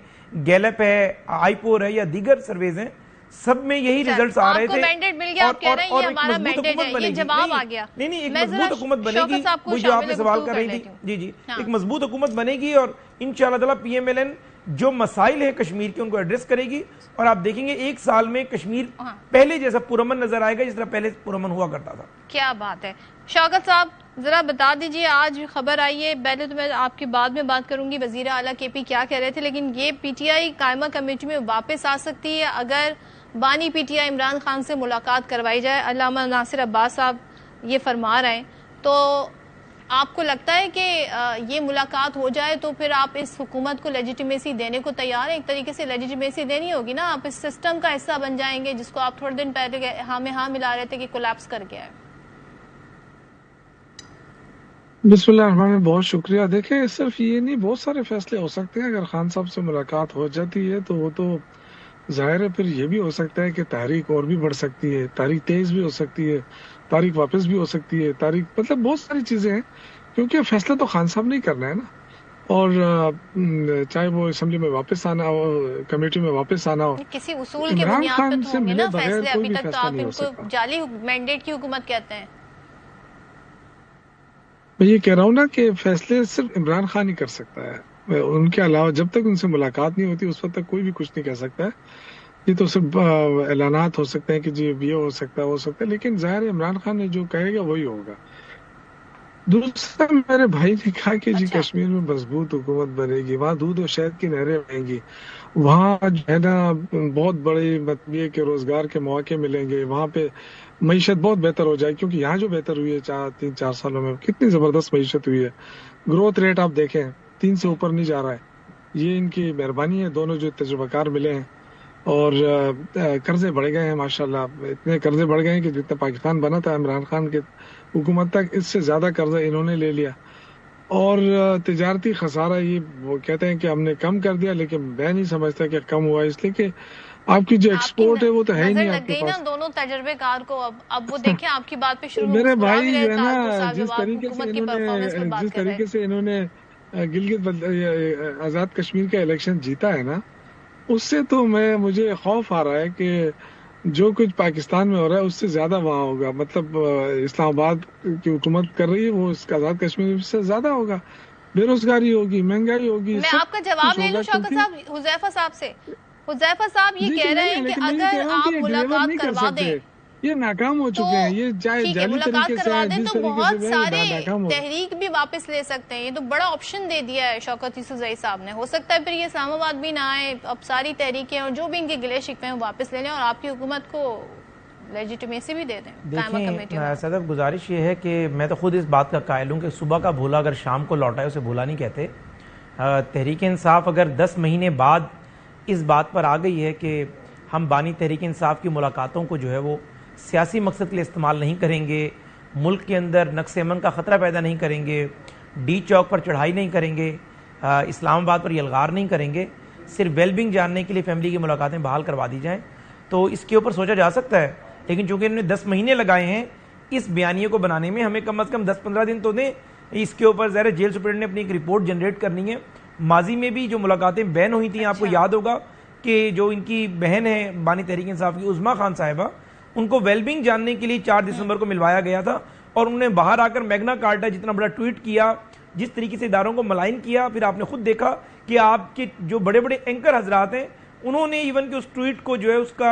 گیلپ ہے, آئی پور ہے یا دیگر سرویز ہیں, سب میں یہی ریزلٹس آ رہے تھے. مینڈیٹ مل گیا, آپ کہہ رہے ہیں یہ ہمارا مینڈیٹ ہے, یہ جواب آ گیا. نہیں ایک مضبوط حکومت بنے گی, وہ جو آپ نے سوال کر رہی تھی. جی ایک مضبوط حکومت بنے گی, اور انشاءاللہ تعالی پی ایم ایل این جو مسائل ہیں کشمیر کے ان کو ایڈریس کرے گی, اور آپ دیکھیں گے ایک سال میں کشمیر پہلے جیسا پرامن نظر آئے گا جس طرح پہلے پرامن ہوا کرتا تھا. کیا بات ہے. شوکت صاحب ذرا بتا دیجئے, آج خبر آئی ہے, پہلے تو میں آپ کی بعد میں بات کروں گی, وزیر اعلیٰ کے پی کیا کہہ رہے تھے, لیکن یہ پی ٹی آئی قائمہ کمیٹی میں واپس آ سکتی ہے اگر بانی P T I Imran Khan سے ملاقات کروائی جائے. علامہ ناصر عباس صاحب یہ فرما رہے ہیں, تو آپ کو لگتا ہے کہ یہ ملاقات ہو جائے تو پھر آپ اس حکومت کو لیجیٹیمیسی دینے کو تیار ہیں؟ ایک طریقے سے لیجیٹیمیسی دینی ہوگی نا, آپ اس سسٹم کا حصہ بن جائیں گے جس کو آپ تھوڑے دن پہلے ہاں میں ہاں ملا رہے تھے کہ کولیپس کر گیا ہے. بسم اللہ الرحمن الرحیم, بہت شکریہ. دیکھیں صرف یہ نہیں, بہت سارے فیصلے ہو سکتے ہیں. اگر خان صاحب سے ملاقات ہو جاتی ہے تو وہ تو ظاہر ہے پھر یہ بھی ہو سکتا ہے کہ تاریخ اور بھی بڑھ سکتی ہے, تاریخ تیز بھی ہو سکتی ہے, تاریخ واپس بھی ہو سکتی ہے, تاریخ مطلب بہت ساری چیزیں ہیں, کیونکہ فیصلہ تو خان صاحب نہیں کرنا ہے نا. اور چاہے وہ اسمبلی میں واپس آنا ہو, کمیٹی میں واپس آنا ہو, کسی اصول کی بنیاد پہ تو ہوں گے نا فیصلے. ابھی تک تو آپ ان کو جعلی مینڈیٹ کی حکومت کہتے ہیں. میں یہ کہہ رہا ہوں نا کہ فیصلے صرف عمران خان ہی کر سکتا ہے, ان کے علاوہ جب تک ان سے ملاقات نہیں ہوتی اس وقت تک کوئی بھی کچھ نہیں کہہ سکتا ہے. یہ تو صرف اعلانات ہو سکتے ہیں کہ جی یہ ہو سکتا ہے, لیکن ظاہر عمران خان نے جو کہے گا وہی ہوگا. دوسرا میرے بھائی نے کہا کہ جی کشمیر میں مضبوط حکومت بنے گی, وہاں دودھ و شہد کی نہریں بہیں گی, وہاں جو ہے نا بہت بڑے مطلب کے روزگار کے مواقع ملیں گے, وہاں پہ معیشت بہت بہتر ہو جائے, کیونکہ یہاں جو بہتر ہوئی ہے 3-4 سالوں میں کتنی زبردست معیشت ہوئی ہے. گروتھ ریٹ آپ دیکھیں 3 سے اوپر نہیں جا رہا ہے, یہ ان کی مہربانی ہے, دونوں جو تجربہ کار ملے ہیں. اور قرضے بڑھ گئے ہیں ماشاءاللہ, اتنے قرضے بڑھ گئے ہیں کہ جتنا پاکستان بنا تھا عمران خان کے حکومت تک اس سے زیادہ قرضہ انہوں نے لے لیا. اور تجارتی خسارہ یہ وہ کہتے ہیں کہ ہم نے کم کر دیا, لیکن میں نہیں سمجھتا کہ کم ہوا, اس لیے کہ آپ کی جو ایکسپورٹ ہے وہ تو ہے ہی نہیں آپ کے پاس. دونوں تجربے کار کو اب وہ دیکھیں آپ کی بات پہ شروع میرے بھائی ہے نا, جس طریقے سے انہوں نے گلگت آزاد کشمیر کا الیکشن جیتا ہے نا, اس سے تو مجھے خوف آ رہا ہے کہ جو کچھ پاکستان میں ہو رہا ہے اس سے زیادہ وہاں ہوگا. مطلب اسلام آباد کی حکومت کر رہی ہے وہ اس کا آزاد کشمیر سے زیادہ ہوگا, بے روزگاری ہوگی, مہنگائی ہوگی. میں آپ کا جواب لے لوں شوکت صاحب حذیفہ صاحب سے. حذیفہ صاحب یہ کہہ رہے ہیں کہ اگر آپ ملاقات کروا دیں, یہ ناکام ہو چکے ہیں, یہ چاہے ملاقات کروا دیں تو بہت سارے تحریک بھی واپس لے سکتے ہیں. یہ تو بڑا آپشن دے دیا ہے شوکت یوسفزئی صاحب نے. ہو سکتا ہے پھر یہ اسلام آباد بھی نہ آئے, اب ساری تحریکیں اور جو بھی ان کے گلے شکوے ہیں واپس لے لیں اور آپ کی حکومت کو لیجیٹیمیسی بھی دے دیں. دیکھیں صدف گزارش یہ ہے کہ میں تو خود اس بات کا قائل ہوں کہ صبح کا بھولا اگر شام کو لوٹائے اسے بھولا نہیں کہتے. تحریک انصاف اگر 10 مہینے بعد اس بات پر آ گئی ہے کہ ہم بانی تحریک انصاف کی ملاقاتوں کو جو ہے وہ سیاسی مقصد کے لیے استعمال نہیں کریں گے, ملک کے اندر نقص امن کا خطرہ پیدا نہیں کریں گے, ڈی چوک پر چڑھائی نہیں کریں گے, اسلام آباد پر یلغار نہیں کریں گے, صرف ویل بینگ جاننے کے لیے فیملی کی ملاقاتیں بحال کروا دی جائیں, تو اس کے اوپر سوچا جا سکتا ہے. لیکن چونکہ انہوں نے 10 مہینے لگائے ہیں اس بیانیے کو بنانے میں, ہمیں کم از کم 10-15 دن تو دیں. اس کے اوپر ظاہر جیل سپرنٹینڈنٹ نے اپنی ایک رپورٹ جنریٹ کرنی ہے. ماضی میں بھی جو ملاقاتیں بین ہوئی تھیں آپ کو یاد ہوگا کہ جو ان کی بہن ہے بانی تحریک انصاف کی عظمیٰ خان صاحبہ, ان کو ویل بینگ جاننے کے لیے 4 دسمبر کو ملوایا گیا تھا, اور انہوں نے باہر آ کر میگنا کارٹا جتنا بڑا ٹویٹ کیا, جس طریقے سے اداروں کو ملائن کیا. پھر آپ نے خود دیکھا کہ آپ کے جو بڑے بڑے اینکر حضرات ہیں انہوں نے ایون کہ اس ٹویٹ کو جو ہے اس کو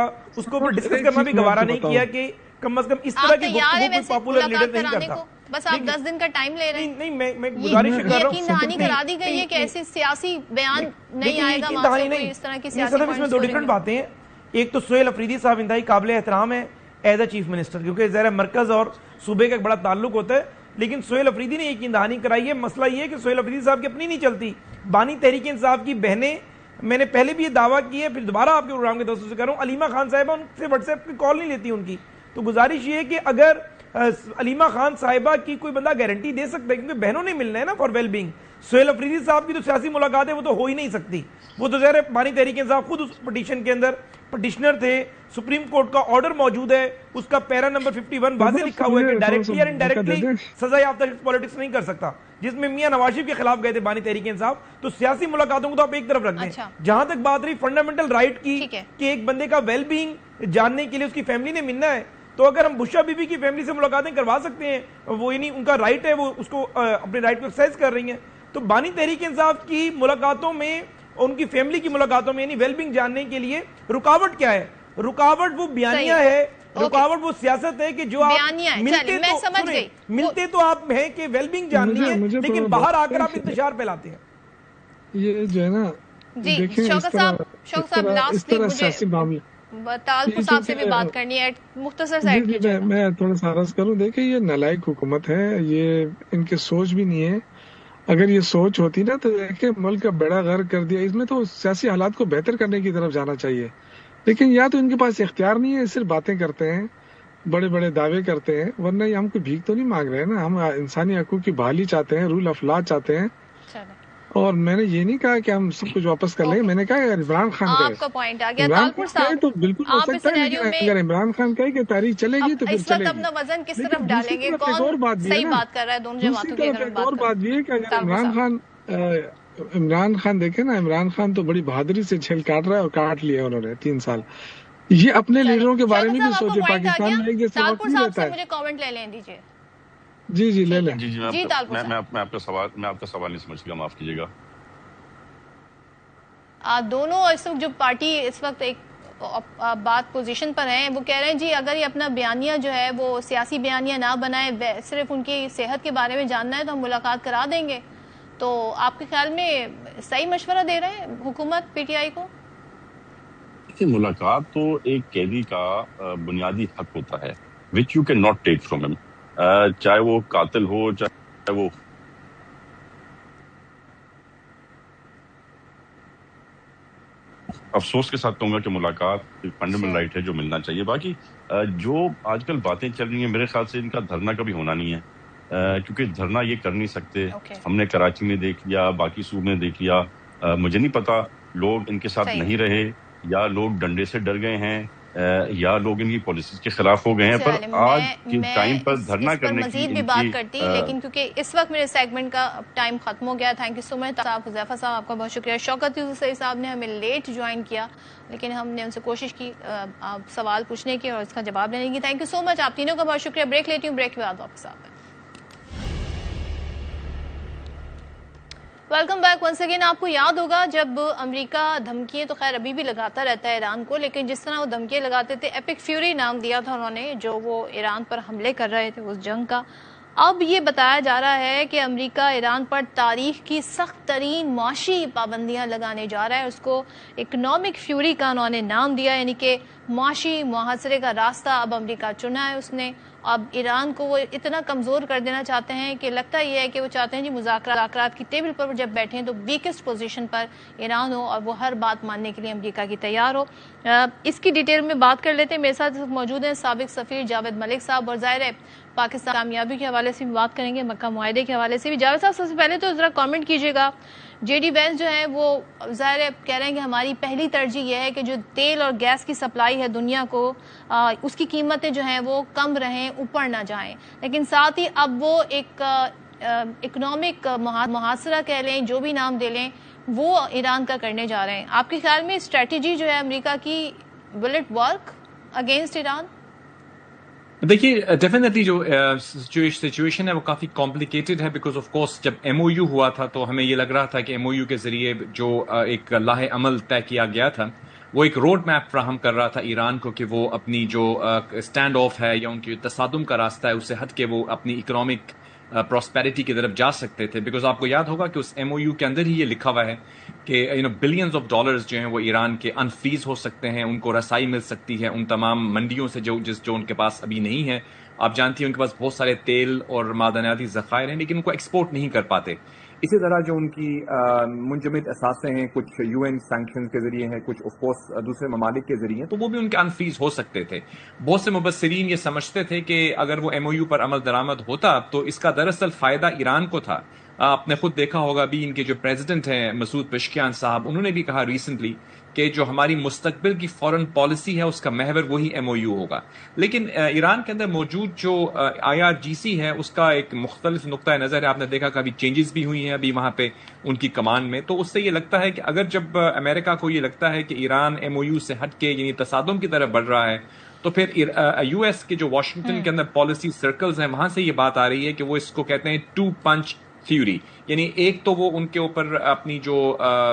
اوپر ڈسکس کرنا بھی گوارا نہیں کیا کہ کم از کم اس طرح کی گفتگو کوئی پاپولر لیڈر نہیں کرتا. بس آپ 10 دن کا ٹائم لے رہے ہیں. نہیں, میں گزارش کر رہا ہوں, یقین دہانی کرا دی گئی ہے کہ ایسی سیاسی بیان نہیں آئے گا وہاں سے کوئی اس طرح کی سیاسی پوائنٹس. اس میں دو ڈیفرنٹ باتیں ہیں. ایک تو سہیل افریدی صاحب انتہائی قابل احترام ہے ایز اے چیف منسٹر, کیونکہ ظاہر مرکز اور صوبے کا ایک بڑا تعلق ہوتا ہے, لیکن سہیل افریدی نے یقین دہانی کرائی ہے. مسئلہ یہ ہے کہ سہیل افریدی صاحب کی اپنی نہیں چلتی, بانی تحریک انصاف کی بہنیں, میں نے پہلے بھی یہ دعویٰ کی ہے, پھر دوبارہ آپ کے پروگرام کے دوستوں سے کہہ رہا ہوں, علیمہ خان صاحبہ ان سے واٹس ایپ کی کال نہیں لیتی ان کی. تو گزارش یہ ہے کہ اگر علیمہ خان صاحبہ کی کوئی بندہ گارنٹی دے سکتا ہے, کیونکہ بہنوں نے ملنا ہے نا for well being. Sohail Afridi sahab کی تو سیاسی ملاقات ہے وہ تو ہو ہی نہیں سکتی. وہ تو ظاہر بانی تحریک انصاف خود اس پٹیشن کے اندر پٹیشنر تھے, سپریم کورٹ کا آرڈر موجود ہے, اس کا پیرا نمبر 51 واضح لکھا ہوا ہے کہ ڈائریکٹلی یا انڈائریکٹلی سزا یافتہ شخص پالیٹکس نہیں کر سکتا, جس میں میاں نواز شریف کے خلاف گئے تھے بانی تحریک انصاف. تو سیاسی ملاقاتوں کو تو آپ ایک طرف رکھ دیں. جہاں تک بات رہی فنڈامنٹل رائٹ کی کہ ایک بندے کا ویل بینگ جاننے کے لیے اس کی فیملی نے ملنا ہے, تو اگر ہم بشا بی بی کی فیملی سے ملاقاتیں کروا سکتے ہیں, وہ یعنی ان کا رائٹ ہے, وہ اس کو اپنے رائٹ کو ایکسرسائز کر رہی ہیں, تو بانی تحریک انصاف کی ملاقاتوں میں, ان کی فیملی کی ملاقاتوں میں یعنی ویل بینگ جاننے کے لیے رکاوٹ کیا ہے؟ رکاوٹ وہ بیانیہ ہے, رکاوٹ وہ سیاست ہے کہ جو آپ ملتے تو آپ ہیں کہ ویل بینگ جاننی ہے, لیکن باہر آ کر آپ انتشار پھیلاتے ہیں. یہ جو ہے نا, دیکھیں اس طرح سیاسی معاملے, طالب صاحب سے بھی بات کرنی ہے, مختصر سا ایڈ کیجئے. میں تھوڑا سا عرض کروں, دیکھیں یہ نالائق حکومت ہے, یہ ان کے سوچ بھی نہیں ہے. اگر یہ سوچ ہوتی نا تو دیکھیں ملک کا بیڑا غرق کر دیا. اس میں تو سیاسی حالات کو بہتر کرنے کی طرف جانا چاہیے, لیکن یا تو ان کے پاس اختیار نہیں ہے, صرف باتیں کرتے ہیں, بڑے بڑے دعوے کرتے ہیں, ورنہ ہم کوئی بھیک تو نہیں مانگ رہے ہیں نا, ہم انسانی حقوق کی بحالی چاہتے ہیں, رول آف لا چاہتے ہیں. اور میں نے یہ نہیں کہا کہ ہم سب کچھ واپس کر لیں, میں نے کہا اگر عمران خان کہے تو بالکل ہو سکتا ہے, لیکن اگر عمران خان کہے کہ تاریخ چلے گی تو پھر چلے گی. اپنا وزن کس طرف ڈالیں گے, کون صحیح بات کر رہا ہے, دونوں جماعتوں کی طرف اور بات یہ ہے کہ اگر عمران خان دیکھیں نا, عمران خان تو بڑی بہادری سے جھیل کاٹ رہا ہے, اور کاٹ لیا انہوں نے 3 سال. یہ اپنے لیڈروں کے بارے میں بھی سوچے, پاکستان میں ایک جیسا وقت نہیں رہتا ہے. مجھے کامنٹ لے لیں دیجیے. جی لے لیں. میں آپ کا سوال نہیں سمجھ گیا, معاف کیجیے گا. دونوں اس وقت جو پارٹی اس وقت ایک بات پوزیشن پر ہیں, وہ کہہ رہے ہیں جی اگر یہ اپنا بیانیہ جو ہے وہ سیاسی بیانیہ نہ بنائے, صرف ان کی صحت کے بارے میں جاننا ہے تو ہم ملاقات کرا دیں گے. تو آپ کے خیال میں صحیح مشورہ دے رہے ہیں حکومت پی ٹی آئی کو؟ ملاقات تو ایک قیدی کا بنیادی حق ہوتا ہے, which you cannot take from him, چاہے وہ قاتل ہو, چاہے وہ افسوس کے ساتھ کہوں گا کہ ملاقات ایک فنڈامنٹل رائٹ ہے جو ملنا چاہیے. باقی جو آج کل باتیں چل رہی ہیں, میرے خیال سے ان کا دھرنا کبھی ہونا نہیں ہے, کیونکہ دھرنا یہ کر نہیں سکتے. ہم نے کراچی میں دیکھ لیا, باقی صوبوں میں دیکھ لیا, مجھے نہیں پتا لوگ ان کے ساتھ نہیں رہے, یا لوگ ڈنڈے سے ڈر گئے ہیں, یا لوگ ان کی پالیسیز کے خلاف ہو گئے ہیں. پر آج کے ٹائم پر دھرنا کرنے کی مزید بھی بات کرتی, لیکن کیونکہ اس وقت میرے سیگمنٹ کا ٹائم ختم ہو گیا. تھینک یو سو مچ صاحب, حذیفہ صاحب آپ کا بہت شکریہ. شوکت یوسف صاحب نے ہمیں لیٹ جوائن کیا, لیکن ہم نے ان سے کوشش کی سوال پوچھنے کی اور اس کا جواب لینے کی. تھینک یو سو مچ آپ تینوں کا بہت شکریہ. بریک لیتی ہوں, بریک کے بعد واپس آتے ہیں. Welcome back once again. آپ کو یاد ہوگا جب امریکہ دھمکیاں تو خیر ابھی بھی لگاتا رہتا ہے ایران کو, لیکن جس طرح وہ دھمکیاں لگاتے تھے, ایپک فیوری نام دیا تھا انہوں نے, جو وہ ایران پر حملے کر رہے تھے اس جنگ کا. اب یہ بتایا جا رہا ہے کہ امریکہ ایران پر تاریخ کی سخت ترین معاشی پابندیاں لگانے جا رہا ہے. اس کو اکنامک فیوری کا انہوں نے نام دیا, یعنی کہ معاشی محاصرے کا راستہ اب امریکہ چنا ہے اس نے. اب ایران کو وہ اتنا کمزور کر دینا چاہتے ہیں کہ لگتا یہ ہے کہ وہ چاہتے ہیں جی مذاکرات کی ٹیبل پر جب بیٹھیں تو ویکسٹ پوزیشن پر ایران ہو, اور وہ ہر بات ماننے کے لیے امریکہ کی تیار ہو. اس کی ڈیٹیل میں بات کر لیتے ہیں. میرے ساتھ موجود ہیں سابق سفیر جاوید ملک صاحب, اور ظاہر ہے پاکستان کامیابی کے حوالے سے بھی بات کریں گے, مکہ معاہدے کے حوالے سے بھی. جاوید صاحب سب سے پہلے تو ذرا کامنٹ کیجیے گا, جے ڈی وینس جو ہے وہ ظاہر ہے کہہ رہے ہیں کہ ہماری پہلی ترجیح یہ ہے کہ جو تیل اور گیس کی سپلائی ہے دنیا کو, اس کی قیمتیں جو ہیں وہ کم رہیں, اوپر نہ جائیں, لیکن ساتھ ہی اب وہ ایک اکنامک محاصرہ کہہ لیں, جو بھی نام دے لیں, وہ ایران کا کرنے جا رہے ہیں. آپ کے خیال میں اسٹریٹجی جو ہے امریکہ کی, will it work against Iran? دیکھیے ڈیفینیٹلی جو سچویشن ہے وہ کافی کمپلیکیٹڈ ہے، بیکاز آف کورس جب ایم او یو ہوا تھا تو ہمیں یہ لگ رہا تھا کہ ایم او یو کے ذریعے جو ایک لاہ عمل طے کیا گیا تھا وہ ایک روڈ میپ فراہم کر رہا تھا ایران کو کہ وہ اپنی جو اسٹینڈ آف ہے یا ان کی تصادم کا راستہ ہے اس سے ہٹ کے وہ اپنی اکنامک پراسپیرٹی کی طرف جا سکتے تھے، بیکاز آپ کو یاد ہوگا کہ اس ایم او یو کے اندر ہی یہ لکھا ہوا ہے کہ بلینز آف ڈالرز جو ہیں وہ ایران کے انفریز ہو سکتے ہیں، ان کو رسائی مل سکتی ہے ان تمام منڈیوں سے جو ان کے پاس ابھی نہیں ہے. آپ جانتی ہیں ان کے پاس بہت سارے تیل اور معدنیاتی ذخائر ہیں لیکن ان کو ایکسپورٹ نہیں کر پاتے. اسی طرح جو ان کی منجمد اثاثے ہیں کچھ یو این سینکشن کے ذریعے ہیں، کچھ آف کورس دوسرے ممالک کے ذریعے ہیں، تو وہ بھی ان کے انفریز ہو سکتے تھے. بہت سے مبصرین یہ سمجھتے تھے کہ اگر وہ ایم او یو پر عمل درآمد ہوتا تو اس کا دراصل فائدہ ایران کو تھا. آپ نے خود دیکھا ہوگا بھی ان کے جو پریزیڈنٹ ہیں مسعود پشکیان صاحب، انہوں نے بھی کہا ریسنٹلی کہ جو ہماری مستقبل کی فورن پالیسی ہے اس کا محور وہی ایم او یو ہوگا. لیکن ایران کے اندر موجود جو آئی آر جی سی ہے اس کا ایک مختلف نقطۂ نظر ہے. آپ نے دیکھا کہ ابھی چینجز بھی ہوئی ہیں ابھی وہاں پہ ان کی کمان میں، تو اس سے یہ لگتا ہے کہ اگر جب امریکہ کو یہ لگتا ہے کہ ایران ایم او یو سے ہٹ کے یعنی تصادم کی طرف بڑھ رہا ہے، تو پھر یو ایس کے جو واشنگٹن کے اندر پالیسی سرکلز ہیں وہاں سے یہ بات آ رہی ہے کہ وہ اس کو کہتے ہیں ٹو پنچ تھیوری، یعنی ایک تو وہ ان کے اوپر اپنی جو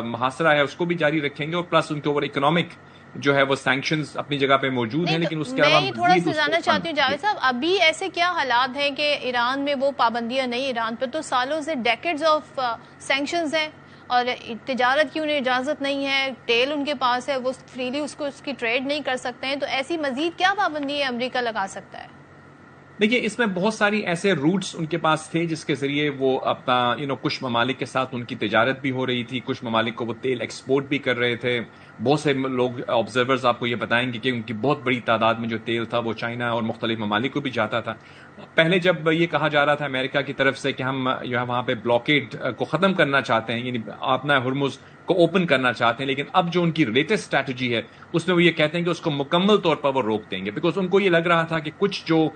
محاصرہ ہے اس کو بھی جاری رکھیں گے اور پلس ان کے اوپر اکنامک جو ہے وہ سینکشنز اپنی جگہ پہ موجود ہیں، لیکن اس کے علاوہ میں تھوڑا سا جاننا چاہتی ہوں جاوید صاحب، ابھی ایسے کیا حالات ہیں کہ ایران میں وہ پابندیاں نہیں، ایران پہ تو سالوں سے ڈیکیڈز آف سینکشنز ہیں اور تجارت کی انہیں اجازت نہیں ہے، تیل ان کے پاس ہے، وہ فریلی اس کی ٹریڈ نہیں کر سکتے ہیں، تو ایسی مزید کیا پابندی امریکہ لگا سکتا ہے؟ دیکھیے اس میں بہت ساری ایسے روٹس ان کے پاس تھے جس کے ذریعے وہ اپنا کچھ ممالک کے ساتھ ان کی تجارت بھی ہو رہی تھی، کچھ ممالک کو وہ تیل ایکسپورٹ بھی کر رہے تھے. بہت سے لوگ آبزرورز آپ کو یہ بتائیں گے کہ ان کی بہت بڑی تعداد میں جو تیل تھا وہ چائنا اور مختلف ممالک کو بھی جاتا تھا. پہلے جب یہ کہا جا رہا تھا امریکہ کی طرف سے کہ ہم جو ہے وہاں پہ بلاکیڈ کو ختم کرنا چاہتے ہیں، یعنی اپنا ہرمز کو اوپن کرنا چاہتے ہیں، لیکن اب جو ان کی لیٹسٹ اسٹریٹجی ہے اس میں وہ یہ کہتے ہیں کہ اس کو مکمل طور پر وہ روک دیں گے، بیکاز ان کو یہ لگ رہا تھا کہ کچھ جو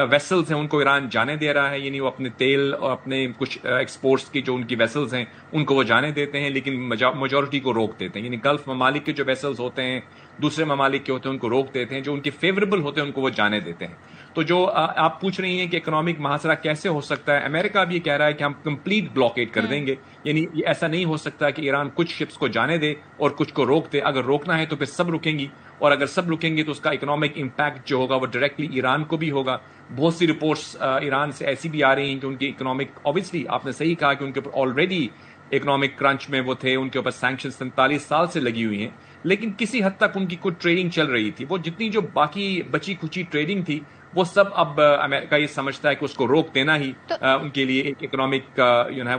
ویسلز ہیں ان کو ایران جانے دے رہا ہے، یعنی وہ اپنے تیل اور اپنے کچھ ایکسپورٹس کی جو ان کی ویسلز ہیں ان کو وہ جانے دیتے ہیں لیکن میجورٹی کو روک دیتے ہیں. یعنی گلف ممالک کے جو ویسلز ہوتے ہیں دوسرے ممالک کے ہوتے ہیں ان کو روک دیتے ہیں، جو ان کے فیوریبل ہوتے ہیں ان کو وہ جانے دیتے ہیں. تو جو آپ پوچھ رہی ہیں کہ اکنامک محاصرہ کیسے ہو سکتا ہے، امریکہ بھی یہ کہہ رہا ہے کہ ہم کمپلیٹ بلاکیڈ کر دیں گے. یعنی ایسا نہیں ہو سکتا کہ ایران کچھ شپس کو جانے دے اور کچھ کو روک دے. اگر روکنا ہے تو پھر سب رکیں گی، اور اگر سب رکیں گے تو اس کا اکنامک امپیکٹ جو ہوگا وہ ڈائریکٹلی ایران کو بھی ہوگا. بہت سی رپورٹس ایران سے ایسی بھی آ رہی ہیں کہ ان کی اکنامک، اوبیسلی آپ نے صحیح کہا کہ ان کے اوپر آلریڈی اکنامک کرنچ میں وہ تھے، ان کے اوپر سینکشن 47 سال سے لگی ہوئی ہیں، لیکن کسی حد تک ان کی کچھ ٹریڈنگ چل رہی تھی. وہ جتنی جو باقی بچی کچی ٹریڈنگ تھی وہ سب اب امریکہ یہ سمجھتا ہے کہ اس کو روک دینا ہی ان کے لیے ایک اکنامک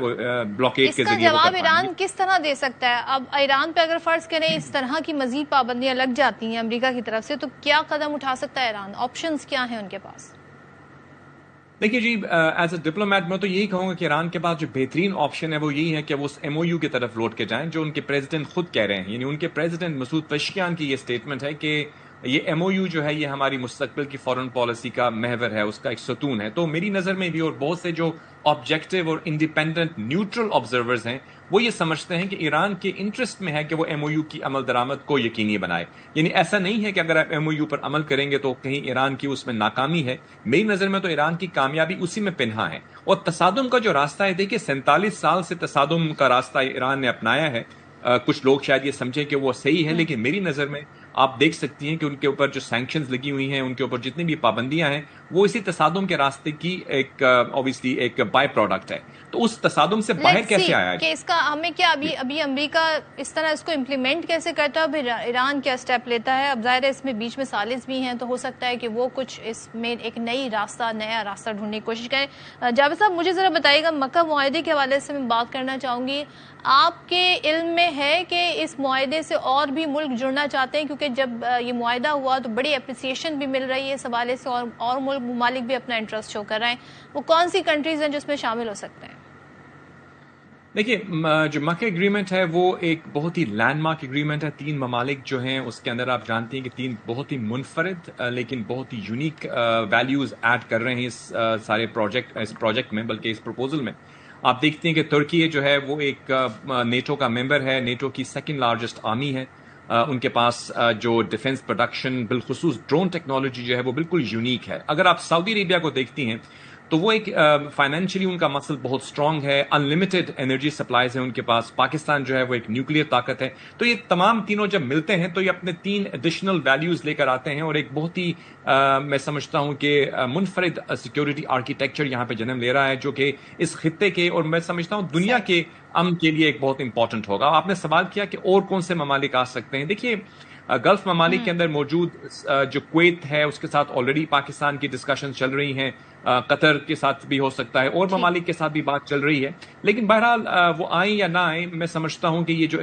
وہ بلاکیڈ کے ذریعے. اس کا جواب ایران کس طرح دے سکتا ہے؟ اب ایران پہ اگر فرض کریں اس طرح کی مزید پابندیاں لگ جاتی ہیں امریکہ کی طرف سے، تو کیا قدم اٹھا سکتا ہے ایران؟ آپشنز کیا ہیں ان کے پاس؟ دیکھیے جی، ایز اے ڈپلومیٹ میں تو یہی کہوں گا کہ ایران کے پاس جو بہترین آپشن ہے وہ یہی ہے کہ وہ اس ایم او یو کی طرف لوٹ کے جائیں جو ان کے پریزیڈنٹ خود کہہ رہے ہیں. یعنی ان کے پریزیڈنٹ مسعود پشکیان کی یہ سٹیٹمنٹ ہے کہ یہ ایم او یو جو ہے یہ ہماری مستقبل کی فورن پالیسی کا محور ہے، اس کا ایک ستون ہے. تو میری نظر میں بھی اور بہت سے جو آبجیکٹو اور انڈیپینڈنٹ نیوٹرل آبزرورز ہیں وہ یہ سمجھتے ہیں کہ ایران کے انٹرسٹ میں ہے کہ وہ ایم او یو کی عمل درآمد کو یقینی بنائے. یعنی ایسا نہیں ہے کہ اگر آپ ایم او یو پر عمل کریں گے تو کہیں ایران کی اس میں ناکامی ہے. میری نظر میں تو ایران کی کامیابی اسی میں پنہا ہے. اور تصادم کا جو راستہ ہے، دیکھیے 47 سال سے تصادم کا راستہ ایران نے اپنایا ہے. کچھ لوگ شاید یہ سمجھیں کہ وہ صحیح ہے، لیکن میری نظر میں آپ دیکھ سکتی ہیں کہ ان کے اوپر جو سینکشنز لگی ہوئی ہیں، ان کے اوپر جتنی بھی پابندیاں ہیں، وہ اسی تصادم کے راستے کی ایک اوبیسلی ایک بائی پروڈکٹ ہے. تو اس تصادم سے باہر کیسے آیا کہ اس کا ہمیں کیا ابھی امریکہ اس طرح اس کو امپلیمنٹ کیسے کرتا ہے، پھر ایران کیا سٹیپ لیتا ہے؟ اب ظاہر ہے اس میں بیچ میں سالس بھی ہیں، تو ہو سکتا ہے کہ وہ کچھ اس میں ایک نیا راستہ ڈھونڈنے کی کوشش کریں. جاوید صاحب مجھے ذرا بتائیے گا، مکہ معاہدے کے حوالے سے میں بات کرنا چاہوں گی. آپ کے علم میں ہے کہ اس معاہدے سے اور بھی ملک جڑنا چاہتے ہیں؟ کیونکہ جب یہ معاہدہ ہوا تو بڑی اپریسیشن بھی مل رہی ہے اس حوالے سے، اور ممالک بھی اپنا انٹرسٹ شو کر رہے ہیں. وہ کون سی کنٹریز ہیں جو اس میں شامل ہو سکتے ہیں؟ دیکھیے جو مکہ ایگریمنٹ ہے وہ ایک بہت ہی لینڈ مارک ایگریمنٹ ہے. 3 ممالک جو ہیں اس کے اندر آپ جانتے ہیں کہ 3 بہت ہی منفرد لیکن بہت ہی یونیک ویلیوز ایڈ کر رہے ہیں اس سارے پروجیکٹ میں، بلکہ اس پروپوزل میں. آپ دیکھتے ہیں کہ ترکی جو ہے وہ ایک نیٹو کا ممبر ہے، نیٹو کی 2nd لارجسٹ آرمی ہے. ان کے پاس جو ڈیفنس پروڈکشن بالخصوص ڈرون ٹیکنالوجی جو ہے وہ بالکل یونیک ہے. اگر آپ سعودی عربیہ کو دیکھتی ہیں تو وہ ایک فائنینشلی ان کا مسل بہت اسٹرانگ ہے, ان لمیٹڈ انرجی سپلائیز ہیں ان کے پاس. پاکستان جو ہے وہ ایک نیوکلیئر طاقت ہے. تو یہ تمام تینوں جب ملتے ہیں تو یہ اپنے 3 ایڈیشنل ویلیوز لے کر آتے ہیں اور ایک بہت ہی میں سمجھتا ہوں کہ منفرد سیکیورٹی آرکیٹیکچر یہاں پہ جنم لے رہا ہے, جو کہ اس خطے کے اور میں سمجھتا ہوں دنیا کے امن کے لیے ایک بہت امپورٹنٹ ہوگا. آپ نے سوال کیا کہ اور کون سے ممالک آ سکتے ہیں. دیکھیے گلف ممالک کے اندر موجود جو کویت ہے اس کے ساتھ آلریڈی پاکستان کی ڈسکشن چل رہی ہیں, قطر کے ساتھ بھی ہو سکتا ہے, اور ممالک کے ساتھ بھی بات چل رہی ہے. لیکن بہرحال وہ آئیں یا نہ آئیں, میں سمجھتا ہوں کہ یہ جو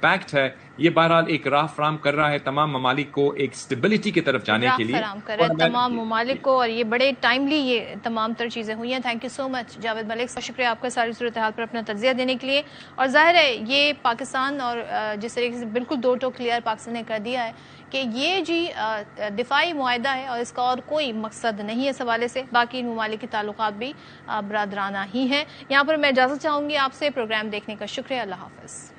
پیکٹ ہے یہ بہرحال ایک راہ فراہم کر رہا ہے تمام ممالک کو ایک اسٹیبلٹی کی طرف جانے کے لیے, فراہم کر رہا ہے تمام ممالک کو, اور یہ بڑے ٹائملی یہ تمام تر چیزیں ہوئی ہیں. تھینک یو سو مچ جاوید ملک, شکریہ آپ کا ساری صورتحال پر اپنا تجزیہ دینے کے لیے. اور ظاہر ہے یہ پاکستان اور جس طریقے سے بالکل دو ٹوک کلیئر پاکستان نے کر دیا ہے کہ یہ جی دفاعی معاہدہ ہے اور اس کا اور کوئی مقصد نہیں ہے اس حوالے سے. باقی ممالک کے تعلقات بھی برادرانہ ہی ہیں. یہاں پر میں اجازت چاہوں گی آپ سے. پروگرام دیکھنے کا شکریہ. اللہ حافظ.